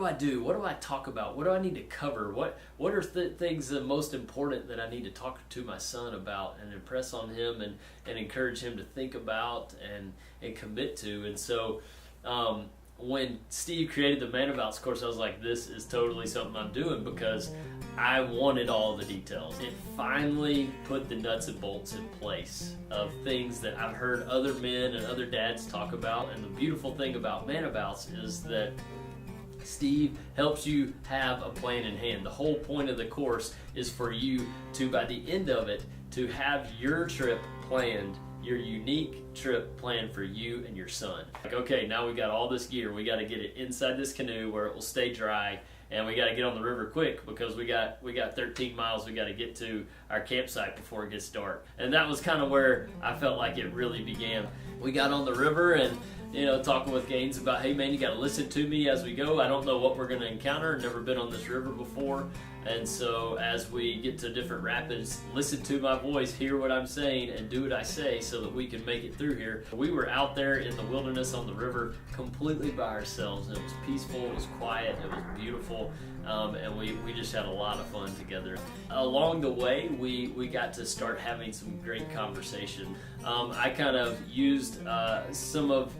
I do? What do I talk about? What do I need to cover? What are things the most important that I need to talk to my son about and impress on him and encourage him to think about and commit to? And so when Steve created the Manabouts course, I was like, this is totally something I'm doing because I wanted all the details. It finally put the nuts and bolts in place of things that I've heard other men and other dads talk about. And the beautiful thing about Manabouts is that Steve helps you have a plan in hand. The whole point of the course is for you to, by the end of it, to have your trip planned, your unique trip planned for you and your son. Like, okay, now we got all this gear. We got to get it inside this canoe where it will stay dry, and we got to get on the river quick because we got 13 miles we got to get to our campsite before it gets dark. And that was kind of where I felt like it really began. We got on the river and talking with Gaines about, hey man, you got to listen to me as we go. I don't know what we're going to encounter. Never been on this river before. And so as we get to different rapids, listen to my voice, hear what I'm saying, and do what I say so that we can make it through here. We were out there in the wilderness on the river completely by ourselves. It was peaceful, it was quiet, it was beautiful, and we just had a lot of fun together. Along the way, we got to start having some great conversation. I kind of used some of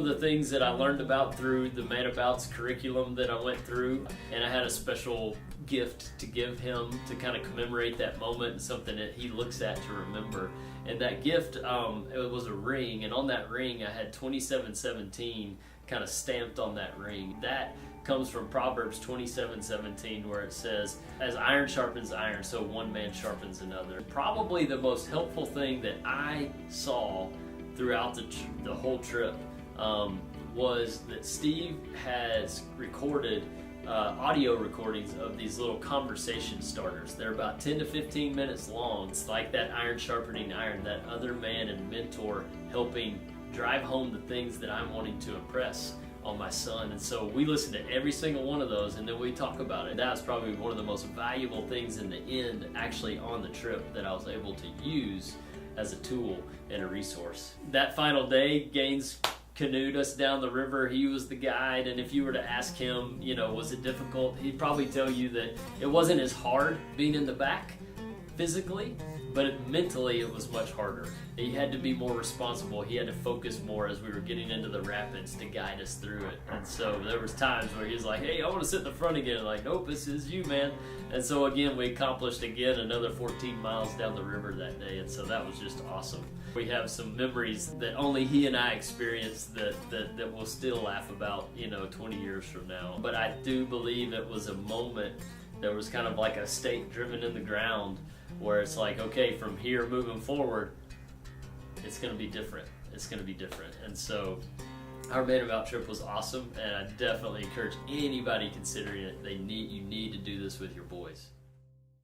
the things that I learned about through the Manabouts curriculum that I went through, and I had a special gift to give him to kind of commemorate that moment and something that he looks at to remember. And that gift, it was a ring, and on that ring I had 27:17 kind of stamped on that ring. That comes from Proverbs 27:17, where it says, as iron sharpens iron, so one man sharpens another. Probably the most helpful thing that I saw throughout the whole trip was that Steve has recorded audio recordings of these little conversation starters. They're about 10 to 15 minutes long. It's like that iron sharpening iron, that other man and mentor helping drive home the things that I'm wanting to impress on my son. And so we listen to every single one of those, and then we talk about it. That's probably one of the most valuable things in the end, actually on the trip, that I was able to use as a tool and a resource. That final day, Gaines canoed us down the river. He was the guide, and if you were to ask him, was it difficult, he'd probably tell you that it wasn't as hard being in the back physically, but mentally it was much harder. He had to be more responsible. He had to focus more as we were getting into the rapids to guide us through it. And so there was times where he was like, hey, I want to sit in the front again. Like, nope, this is you, man. And so again, we accomplished another 14 miles down the river that day, and so that was just awesome. We have some memories that only he and I experienced that we'll still laugh about 20 years from now. But I do believe it was a moment that was kind of like a stake driven in the ground, where it's like, okay, from here moving forward, it's going to be different. It's going to be different. And so our Manabout trip was awesome, and I definitely encourage anybody considering it, you need to do this with your boys.